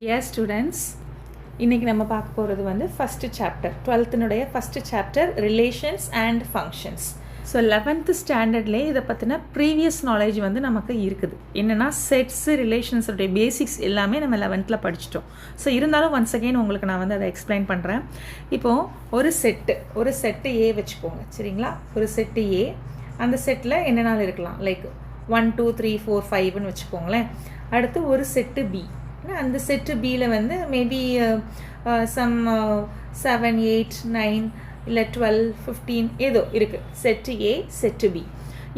Yes students, இன்னைக்கு நம்ம பார்க்க போகிறது வந்து ஃபர்ஸ்ட் சாப்டர் 12னுடைய first chapter relations and functions. So 11th ஸ்டாண்டர்ட்லேயே இதை பற்றின ப்ரீவியஸ் நாலேஜ் வந்து நமக்கு இருக்குது. என்னென்னா செட்ஸு ரிலேஷன்ஸுடைய பேசிக்ஸ் எல்லாமே நம்ம 11th படிச்சிட்டோம். ஸோ இருந்தாலும் ஒன்ஸ் அகெயின் உங்களுக்கு நான் வந்து அதை எக்ஸ்பிளைன் பண்ணுறேன். இப்போது ஒரு செட்டு ஏ வச்சுக்கோங்க, சரிங்களா? ஒரு செட்டு ஏ, அந்த செட்டில் என்னென்னாலும் இருக்கலாம், லைக் 1 2 3 4 5ன்னு வச்சுக்கோங்களேன். அடுத்து ஒரு செட்டு பி, அந்த செட்டு பியில் வந்து மேபி சம் 7 8 9 இல்லை 12 15 ஏதோ இருக்குது, செட்டு ஏ செட்டு பி.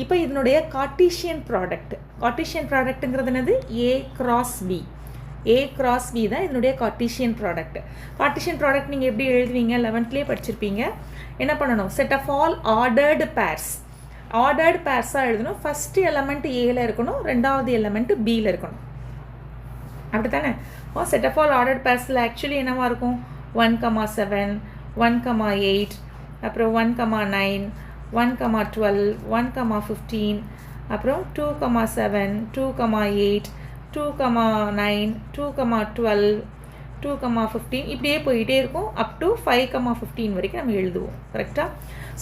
இப்போ இதனுடைய கார்ட்டீசியன் ப்ராடக்ட்டுங்கிறது என்னது? ஏ கிராஸ் பி தான் இதனுடைய கார்ட்டீசியன் ப்ராடக்ட் நீங்கள் எப்படி எழுதுவீங்க? 11th படிச்சிருப்பீங்க. என்ன பண்ணணும்? செட் ஆஃப் ஆல் ஆர்டர்டு பேர்ஸாக எழுதணும். ஃபஸ்ட்டு எலமெண்ட் ஏல இருக்கணும், ரெண்டாவது எலமெண்ட் பியில் இருக்கணும், அப்படி தானே? செட் ஆஃப் ஆல் ஆர்டர்ட் பேர்ஸில் ஆக்சுவலி என்னவா இருக்கும்? 1,7 1,8 அப்புறம் 1,9 1,12 1,15 அப்புறம் 2,7 2,8 2,9 2,12 2,15 இப்படியே போயிட்டே இருக்கும். அப் டு 5,15 வரைக்கும் நம்ம எழுதுவோம், கரெக்டாக?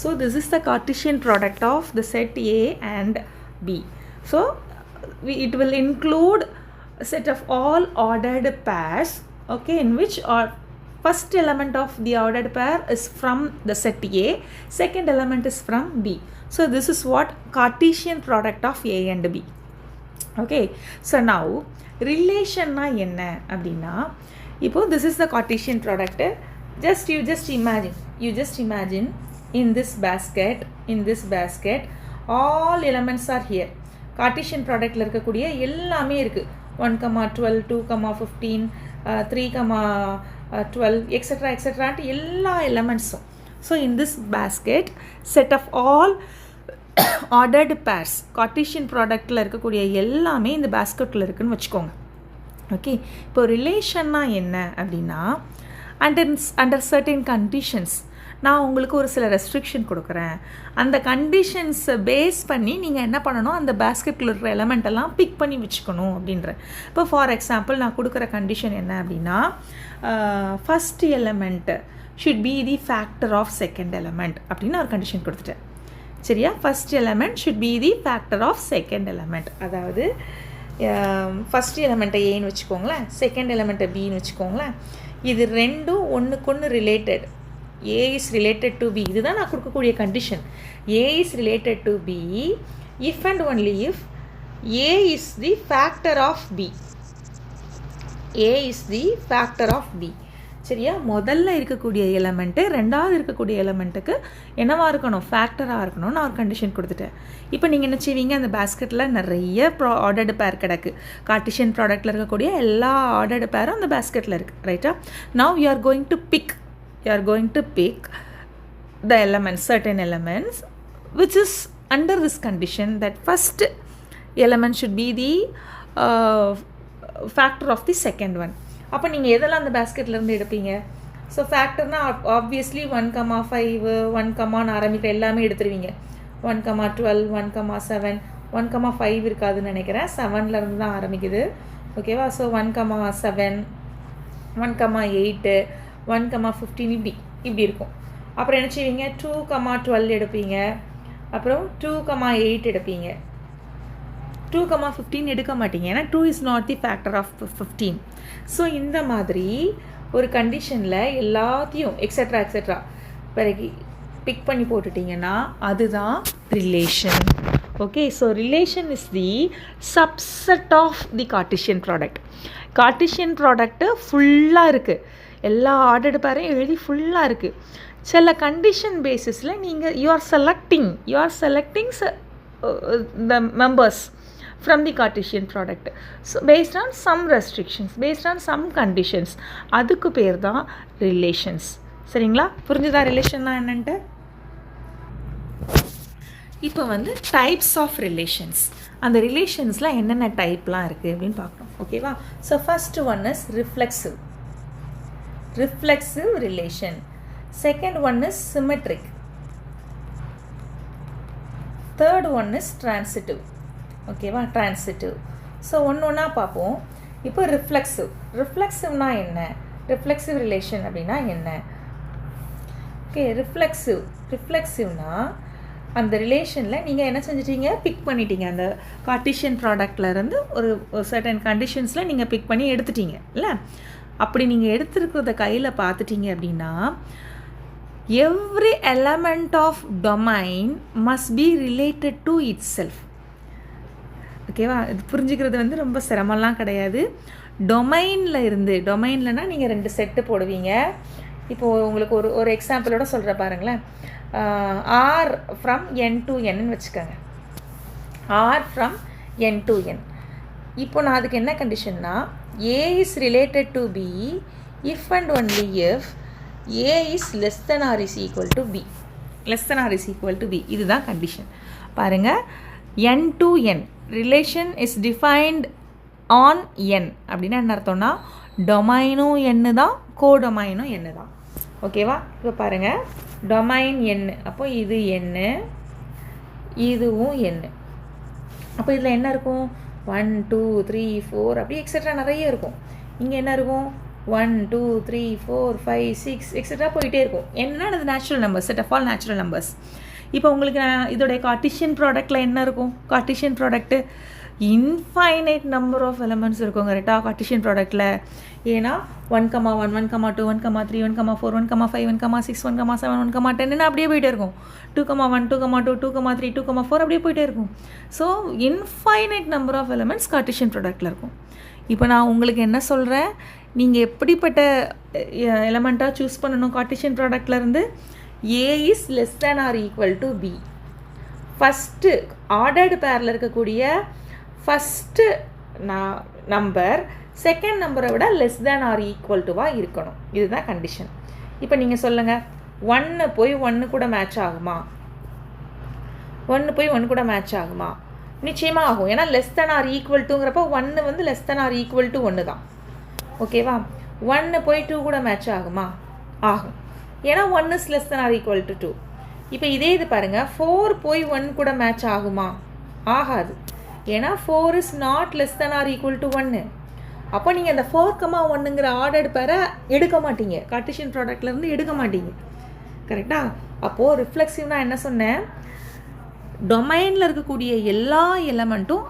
So this is the Cartesian product of the set A and B. So it will include a set of all ordered pairs, okay, in which first element of the ordered pair is from the set A, second element is from B. So this is what Cartesian product of A and B. Okay, so now relation na enna அப்படினா, இப்போ this is the Cartesian product. You just imagine in this basket all elements are here. Cartesian productல இருக்கக்கூடிய எல்லாமே இருக்கு. 1,12 2,15 3,12 etc. எல்லா எலமெண்ட்ஸும். So in this basket set of all ordered pairs, Cartesian ப்ராடக்டில் இருக்கக்கூடிய எல்லாமே இந்த பேஸ்கெட்டில் இருக்குதுன்னு வச்சுக்கோங்க. ஓகே, இப்போ ரிலேஷன்னா என்ன அப்படின்னா, அண்டர் சர்டன் கண்டிஷன்ஸ் நான் உங்களுக்கு ஒரு சில ரெஸ்ட்ரிக்ஷன் கொடுக்குறேன். அந்த கண்டிஷன்ஸை பேஸ் பண்ணி நீங்கள் என்ன பண்ணணும்? அந்த பேஸ்கெட்டில் இருக்கிற எலமெண்ட்டெல்லாம் பிக் பண்ணி வச்சுக்கணும் அப்படின்ற. இப்போ ஃபார் எக்ஸாம்பிள் நான் கொடுக்குற கண்டிஷன் என்ன அப்படின்னா, first element should be the factor of second element அப்படின்னு ஒரு கண்டிஷன் கொடுத்துட்டேன், சரியா? First element should be the factor of second element. அதாவது ஃபஸ்ட் எலமெண்ட்டை ஏன்னு வச்சுக்கோங்களேன், செகண்ட் எலமெண்ட்டை பின்னு வச்சுக்கோங்களேன். இது ரெண்டும் ஒன்றுக்கு ஒன்று related. A is related to B. இதுதான் நான் கொடுக்கக்கூடிய condition. A is related to B if and only if A is the factor of B. A is the factor of B. சரியா? முதல்ல இருக்கக்கூடிய எலமெண்ட்டு ரெண்டாவது இருக்கக்கூடிய எலமெண்ட்டுக்கு என்னவாக இருக்கணும்? ஃபேக்டராக இருக்கணும். நான் ஒரு கண்டிஷன் கொடுத்துட்டேன். இப்போ நீங்கள் என்ன செய்வீங்க? அந்த பேஸ்கெட்டில் நிறைய ஆர்டர்டு பேர் கிடக்கு. கார்ட்டீசியன் ப்ராடக்டில் இருக்கக்கூடிய எல்லா ஆர்டர்டு பேரும் அந்த பேஸ்கெட்டில் இருக்குது, ரைட்டா? Now you are going to pick the elements, certain elements, which is under this condition that first element should be the factor of the second one. அப்போ நீங்கள் எதெல்லாம் அந்த பேஸ்கெட்லேருந்து எடுப்பீங்க? ஸோ ஃபேக்டர்னா ஆப்வியஸ்லி 1,5 1, ஆரம்பிக்கிற எல்லாமே எடுத்துருவீங்க. 1,12 1,7 1,5 இருக்காதுன்னு நினைக்கிறேன், 7லேருந்து தான் ஆரம்பிக்குது, ஓகேவா? ஸோ 1,7 1,8 1,15 இப்படி இருக்கும். அப்புறம் என்ன செய்வீங்க? 2,12 எடுப்பீங்க, அப்புறம் 2,8 எடுப்பீங்க. 2,15 எடுக்க மாட்டீங்க, ஏன்னா 2 is not the factor of 15. So இந்த மாதிரி ஒரு கண்டிஷனில் எல்லாத்தையும் எக்ஸெட்ரா பிறகு பிக் பண்ணி போட்டுட்டிங்கன்னா அதுதான் relation. Okay, so relation is the subset of the Cartesian product. Cartesian product ஃபுல்லாக இருக்குது, எல்லா ஆர்டர்டு பேரையும் எழுதி ஃபுல்லாக இருக்குது. சில கண்டிஷன் பேசிஸில் நீங்கள் you are selecting the members from the Cartesian product. So based on some restrictions, based on some conditions, அதுக்கு பேர் தான் ரிலேஷன்ஸ். சரிங்களா? புரிஞ்சுதா ரிலேஷன்னா என்னன்ட்டு? இப்போ வந்து டைப்ஸ் ஆஃப் ரிலேஷன்ஸ், அந்த ரிலேஷன்ஸில் என்னென்ன டைப்லாம் இருக்குது அப்படின்னு பார்க்கணும், ஓகேவா? So first one is reflexive relation. Second one is symmetric. Third one is transitive. Okay va? Transitive. So ஒன்று ஒன்றா பார்ப்போம். இப்போ ரிஃப்ளெக்சிவ்னா என்ன, ரிஃப்ளெக்சிவ் ரிலேஷன் அப்படின்னா என்ன? ஓகே, ரிஃப்ளெக்சிவ்னா அந்த ரிலேஷனில் நீங்கள் என்ன செஞ்சிட்டீங்க, பிக் பண்ணிட்டீங்க. அந்த கார்ட்டீசியன் ப்ராடக்ட்லேருந்து ஒரு சர்டன் கண்டிஷன்ஸில் நீங்கள் பிக் பண்ணி எடுத்துட்டீங்க இல்லை? அப்படி நீங்கள் எடுத்துருக்கிறத கையில் பார்த்துட்டீங்க அப்படின்னா every element of domain must be related to itself. ஓகேவா? இது புரிஞ்சுக்கிறது வந்து ரொம்ப சிரமம்லாம் கிடையாது. டொமைன்லனா நீங்கள் 2 செட்டு போடுவீங்க. இப்போது உங்களுக்கு ஒரு எக்ஸாம்பிளோட சொல்கிற பாருங்களேன். ஆர் ஃப்ரம் என் டு என்னு வச்சுக்கோங்க. R from N to N. இப்போ நான் அதுக்கு என்ன கண்டிஷன்னா, A is related to B if and only if A is less than or is equal to B. இதுதான் கண்டிஷன். பாருங்கள், N to N relation is defined on N அப்படின்னா என்ன அர்த்தம்னா, டொமைனும் என்னு தான், கோடொமைனும் என்னு தான். ஓகேவா? இப்போ பாருங்கள், டொமைன் என்னு, அப்போ இது என்னு, இதுவும் என்னு. அப்போ இதில் என்ன இருக்கும், 1 2 3 4 அப்படி எக்ஸெட்ரா நிறைய இருக்கும். இங்கே என்ன இருக்கும், 1 2 3 4 5 6 எக்ஸெட்ரா போயிட்டே இருக்கும். என்னன்னா அது natural numbers, set of all natural numbers. இப்போ உங்களுக்கு நான் இதோடைய கார்ட்டீசியன் ப்ராடக்ட்டில் என்ன இருக்கும், Cartesian product infinite number of elements இருக்கும் கரெக்டாக கார்ட்டீசியன் ப்ராடக்ட்டில். ஏன்னா 1, 1, 1, 2, 1, 3, 1, 4, 1, 5, 1, 6, 1, 7, 1, 10 அப்படியே போயிட்டே இருக்கும். 2, 1, 2, 2, 3, 2, 4 அப்படியே போயிட்டே இருக்கும். So infinite number of elements Cartesian ப்ராடக்ட்டில் இருக்கும். இப்போ நான் உங்களுக்கு என்ன சொல்கிறேன், நீங்கள் எப்படிப்பட்ட எலமெண்ட்டாக சூஸ் பண்ணணும் கார்ட்டீசியன் ப்ராடக்ட்லேருந்து, A is less than or equal to B. First ordered பேரில் இருக்கக்கூடிய ஃபஸ்ட்டு நம்பர் செகண்ட் நம்பரை விட லெஸ் தேன் ஆர் ஈக்குவல் டுவாக இருக்கணும். இதுதான் கண்டிஷன். இப்போ நீங்கள் சொல்லுங்கள், 1 போய் 1 கூட மேட்ச் ஆகுமா? 1 போய் 1 கூட மேட்ச் ஆகுமா? நிச்சயமாக ஆகும். ஏன்னா லெஸ் தேன் ஆர் ஈக்குவல் டுங்கிறப்போ 1 வந்து less than or equal to 1 தான். ஓகேவா? 1 போய் 2 கூட மேட்ச் ஆகுமா? ஆகும். ஏன்னா 1 is less than or equal to 2. இப்போ இதே இது பாருங்கள், 4 போய் 1 கூட மேட்ச் ஆகுமா? ஆகாது. ஏன்னா 4 is not less than or equal to 1. அப்போ நீங்கள் அந்த 4,1ங்கிற ஆர்டர்டு பேரை எடுக்க மாட்டீங்க, கார்ட்டீசியன் ப்ராடக்ட்லேருந்து எடுக்க மாட்டீங்க. கரெக்டாக? அப்போது ரிஃப்ளெக்சிவ்னா என்ன சொன்னேன், டொமைனில் இருக்கக்கூடிய எல்லா எலமெண்ட்டும்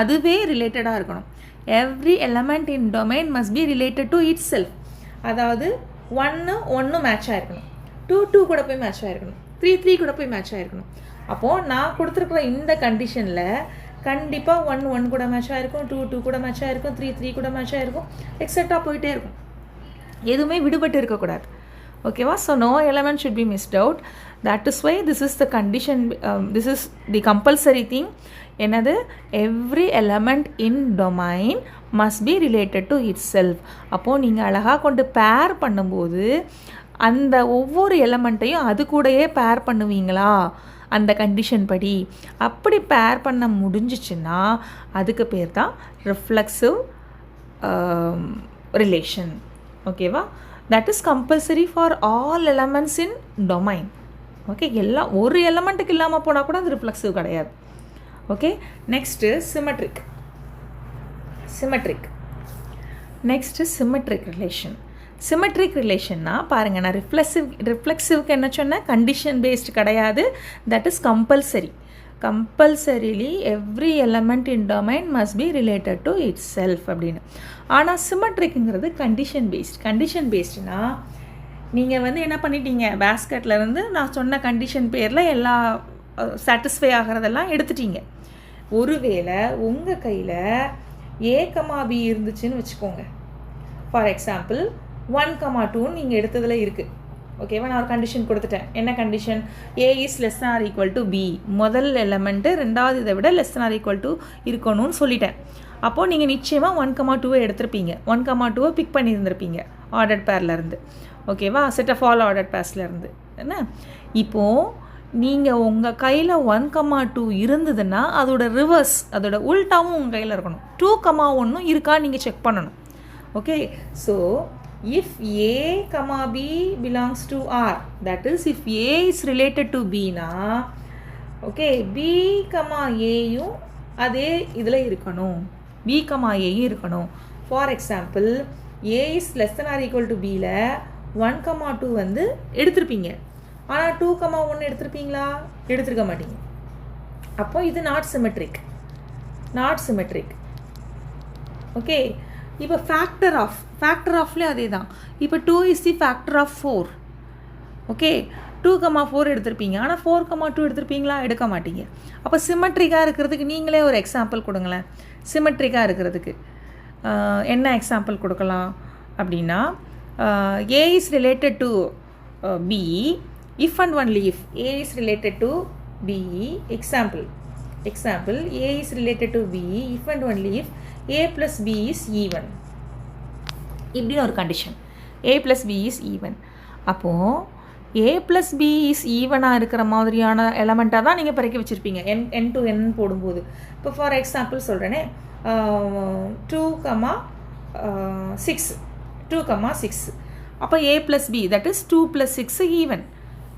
அதுவே ரிலேட்டடாக இருக்கணும். Every element in domain must be related to it self. அதாவது 1 மேட்ச் ஆகிருக்கணும், 2 கூட போய் மேட்ச் ஆகிருக்கணும், 3 கூட போய் மேட்ச் ஆகிருக்கணும். அப்போது நான் கொடுத்துருக்குற இந்த கண்டிஷனில் கண்டிப்பாக 1 கூட மேட்ச் ஆகிருக்கும், 2 கூட மேட்ச் ஆகிருக்கும், 3 கூட மேட்ச் ஆகிருக்கும், எக்ஸெட்ரா போயிட்டே இருக்கும். எதுவுமே விடுபட்டு இருக்கக்கூடாது. ஓகேவா? So no element should be missed out. That is why this is the condition, this is the compulsory thing. என்னது? Every element in domain must be related to itself. அப்போது நீங்கள் அழகாக கொண்டு பேர் பண்ணும்போது அந்த ஒவ்வொரு எலமெண்ட்டையும் அது கூடயே பேர் பண்ணுவீங்களா அந்த கண்டிஷன் படி? அப்படி பேர் பண்ண முடிஞ்சிச்சுன்னா அதுக்கு பேர் தான் ரிஃப்ளெக்சிவ் ரிலேஷன். ஓகேவா? That is compulsory for all elements in domain. Okay, எல்லாம் ஒரு எலமெண்ட்டுக்கு இல்லாமல் போனால் கூட அது ரிஃப்ளெக்சிவ் கிடையாது. Okay, next symmetric relation. Symmetric ரிலேஷன்னா பாருங்கள், நான் ரிஃப்ளெக்சிவ்க்கு என்ன சொன்னேன், கண்டிஷன் பேஸ்டு கிடையாது. That is compulsorily every element in domain must be related to itself அப்படின்னு. ஆனால் சிமெட்ரிக்குங்கிறது கண்டிஷன் பேஸ்டுனா நீங்கள் வந்து என்ன பண்ணிட்டீங்க, பேஸ்கெட்லேருந்து நான் சொன்ன கண்டிஷன் பேரில் எல்லா சாட்டிஸ்ஃபை ஆகிறதெல்லாம் எடுத்துட்டீங்க. ஒருவேளை உங்கள் கையில் A, B இருந்துச்சுன்னு வச்சுக்கோங்க. ஃபார் எக்ஸாம்பிள் 1, 2 நீங்கள் எடுத்ததில் இருக்குது. ஓகேவா? நான் ஒரு கண்டிஷன் கொடுத்துட்டேன். என்ன condition? A is less than or equal to B. முதல் எலமெண்ட்டு ரெண்டாவது இதை விட less than or equal to இருக்கணும்னு சொல்லிட்டேன். அப்போது நீங்கள் நிச்சயமாக 1, 2 எடுத்திருப்பீங்க. 1, 2 பிக் பண்ணியிருந்திருப்பீங்க ஆர்டர்ட் பேர்லேருந்து. ஓகேவா? செட் ஆஃப் ஆல் ஆர்டர்ட் பேர்ஸ்லேருந்து. என்ன இப்போது நீங்கள் உங்கள் கையில் 1, 2 இருந்ததுன்னா அதோட ரிவர்ஸ், அதோட உல்ட்டாவும் உங்கள் கையில் இருக்கணும். 2, 1 இருக்கா நீங்கள் செக் பண்ணணும். Okay, so if A, B belongs to R, that is if A is related to B na, okay, B, A யும் அதே இதில் இருக்கணும். B, Aயும் இருக்கணும். For example A is less than or equal to Bல 1, 2 வந்து எடுத்திருப்பீங்க. ஆனால் 2, 1 எடுத்திருப்பீங்களா? எடுத்திருக்க மாட்டீங்க. அப்போ இது நாட் சிமெட்ரிக். ஓகே, இப்போ ஃபேக்டர் ஆஃப்லேயே அதே தான். இப்போ 2 is the factor of 4. Okay, 2, 4 எடுத்திருப்பீங்க. ஆனால் 4, 2 எடுத்திருப்பீங்களா? எடுக்க மாட்டீங்க. அப்போ சிமெட்ரிக்காக இருக்கிறதுக்கு நீங்களே ஒரு எக்ஸாம்பிள் கொடுங்களேன். சிமெட்ரிக்காக இருக்கிறதுக்கு என்ன எக்ஸாம்பிள் கொடுக்கலாம் அப்படின்னா, A is related to B if and only if A is related to B. Example A is related to B if and only if A plus B is even. இப்படி ஒரு condition, A plus B is even. அப்போது A plus B is ஈவனாக இருக்கிற மாதிரியான எலமெண்ட்டாக தான் நீங்கள் பிறக்கி வச்சுருப்பீங்க n to n போடும்போது. இப்போ ஃபார் எக்ஸாம்பிள் சொல்கிறேனே, 2, 6. அப்போ A plus B, that is 2 plus 6 even.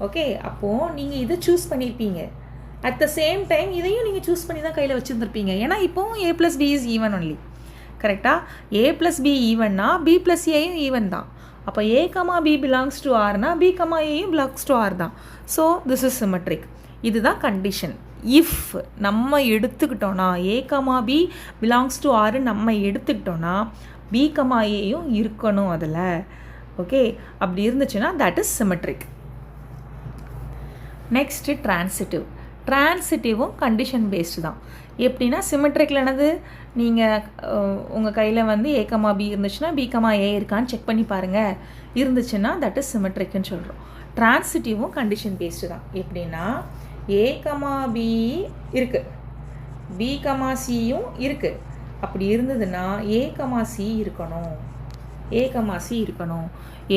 Okay, அப்போது நீங்கள் இதை சூஸ் பண்ணியிருப்பீங்க. அட் த சேம் டைம் இதையும் நீங்கள் சூஸ் பண்ணி தான் கையில் வச்சுருந்துருப்பீங்க. ஏன்னா இப்போவும் A plus B is even only. கரெக்டாக? A plus B ஈவன்னா B plus Aயும் ஈவன் தான். அப்போ A, B belongs to Rனா B, Aயும் belongs to R தான். So this is symmetric. இதுதான் கண்டிஷன். இஃப் நம்ம எடுத்துக்கிட்டோன்னா A, B belongs to R நம்ம எடுத்துக்கிட்டோன்னா B, Aயும் இருக்கணும் அதில். ஓகே, அப்படி இருந்துச்சுன்னா தட் இஸ் சிமெட்ரிக். நெக்ஸ்ட்டு ட்ரான்சிட்டிவும் கண்டிஷன் பேஸ்டு தான். எப்படின்னா சிமெட்ரிக்கில் என்னது, நீங்கள் உங்கள் கையில் வந்து A, B இருந்துச்சுன்னா B, A இருக்கான்னு செக் பண்ணி பாருங்கள். இருந்துச்சுன்னா தட் இஸ் சிமெட்ரிக்னு சொல்கிறோம். ட்ரான்சிட்டிவும் கண்டிஷன் பேஸ்டு தான். எப்படின்னா A, B இருக்குது, B, Cயும் இருக்குது. அப்படி இருந்ததுன்னா A, C இருக்கணும்.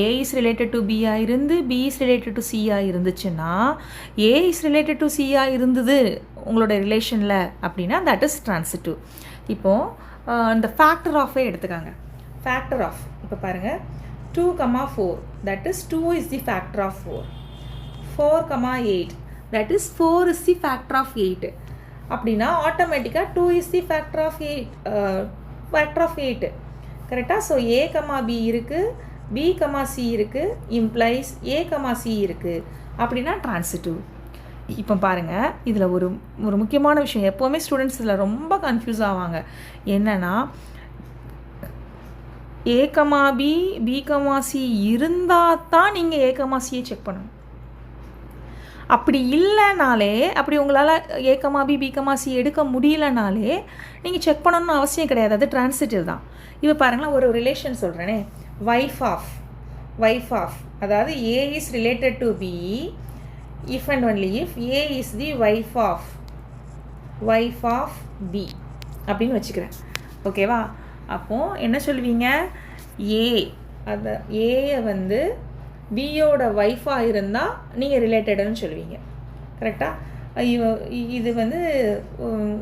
A is related to B இருந்து B is related to C இருந்துச்சுன்னா A is related to C இருந்தது உங்களோட ரிலேஷனில் அப்படின்னா தட் இஸ் ட்ரான்சிட்டிவ். இப்போது இந்த ஃபேக்டர் ஆஃபே எடுத்துக்காங்க. ஃபேக்டர் ஆஃப் இப்போ பாருங்கள், 2, 4, that is 2 is the factor of 4. 4, 8, that is 4 is the factor of 8. அப்படின்னா ஆட்டோமேட்டிக்காக 2 is the factor of 8. கரெக்டாக? ஸோ A, B இருக்குது, B, C இருக்குது, இம்ப்ளைஸ் A, C இருக்குது. அப்படின்னா ட்ரான்சிட்டிவ். இப்போ பாருங்கள், இதில் ஒரு முக்கியமான விஷயம், எப்போவுமே ஸ்டூடெண்ட்ஸ் இதில் ரொம்ப கன்ஃபியூஸ் ஆவாங்க. என்னென்னா A, B, B, C இருந்தால் தான் நீங்கள் A, Cயை செக் பண்ணணும். அப்படி இல்லைனாலே, அப்படி உங்களால் A, B, B, C எடுக்க முடியலனாலே நீங்கள் செக் பண்ணணும்னு அவசியம் கிடையாது. அது ட்ரான்சிட்டிவ் தான். இப்போ பாருங்களேன், ஒரு ரிலேஷன் சொல்கிறேனே, வைஃப் ஆஃப் அதாவது A is related to B if and only if A is the wife of B அப்படின்னு வச்சுக்கிறேன். ஓகேவா? அப்போது என்ன சொல்லுவீங்க, அந்த ஏயை வந்து பியோட ஒய்ஃபாக இருந்தால் நீங்கள் ரிலேட்டடுன்னு சொல்லுவீங்க. கரெக்டாக? இது வந்து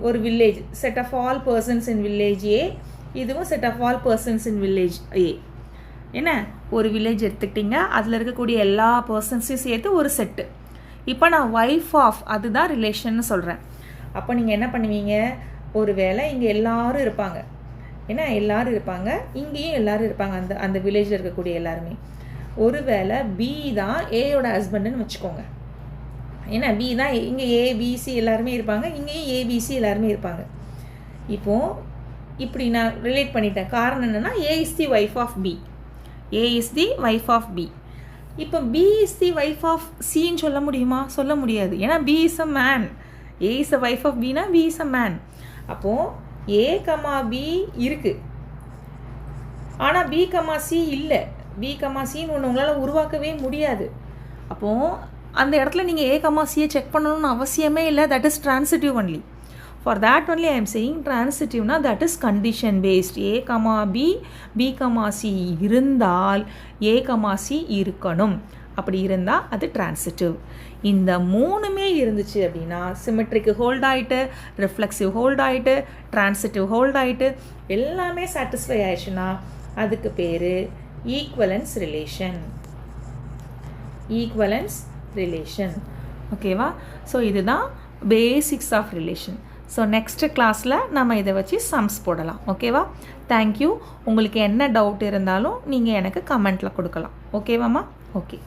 ஒரு village, set of all persons in village A, இதுவும் set of all persons in village A. என்ன, ஒரு வில்லேஜ் எடுத்துக்கிட்டிங்க, அதில் இருக்கக்கூடிய எல்லா பர்சன்ஸையும் சேர்த்து ஒரு செட்டு. இப்போ நான் ஒய்ஃப் ஆஃப் அதுதான் ரிலேஷன்னு சொல்கிறேன். அப்போ நீங்கள் என்ன பண்ணுவீங்க, ஒரு வேளை இங்கே எல்லோரும் இருப்பாங்க, ஏன்னா எல்லோரும் இருப்பாங்க, இங்கேயும் எல்லோரும் இருப்பாங்க, அந்த வில்லேஜில் இருக்கக்கூடிய எல்லாருமே. ஒரு வேளை பி தான் ஏயோட ஹஸ்பண்டுன்னு வச்சுக்கோங்க. ஏன்னா பி தான் இங்கே ஏபிசி எல்லாருமே இருப்பாங்க, இங்கேயும் ஏபிசி எல்லாருமே இருப்பாங்க. இப்போது இப்படி நான் ரிலேட் பண்ணிட்டேன். காரணம் என்னென்னா A is the wife of B, இப்போ B is the wife of சின்னு சொல்ல முடியுமா? சொல்ல முடியாது. ஏன்னா B is a man. A is a wife of பினா பி இஸ் அ மேன். அப்போது ஏ, பி இருக்குது, ஆனால் பி, சி இல்லை. பி, சின்னு ஒன்று உங்களால் உருவாக்கவே முடியாது. அப்போது அந்த இடத்துல நீங்கள் ஏ, சியை செக் பண்ணணும்னு அவசியமே இல்லை. That is transitive only. For that only I am saying transitive na, that is condition based. A, B, B, C இருந்தால் A, C இருக்கணும். அப்படி இருந்தால் அது transitive. இந்த மூணுமே இருந்துச்சு அப்படின்னா சிமெட்ரிக்கு ஹோல்ட் ஆகிட்டு, ரிஃப்ளெக்சிவ் ஹோல்ட் ஆகிட்டு, டிரான்சிட்டிவ் ஹோல்ட் ஆகிட்டு எல்லாமே சாட்டிஸ்ஃபை ஆயிடுச்சுன்னா அதுக்கு பேர் ஈக்குவலன்ஸ் ரிலேஷன். ஓகேவா? ஸோ இதுதான் basics of relation. So next கிளாஸில் நம்ம இதை வச்சு சம்ஸ் போடலாம். ஓகேவா? தேங்க்யூ. உங்களுக்கு என்ன டவுட் இருந்தாலும் நீங்கள் எனக்கு கமெண்ட்டில் கொடுக்கலாம். ஓகேவாம்மா? ஓகே.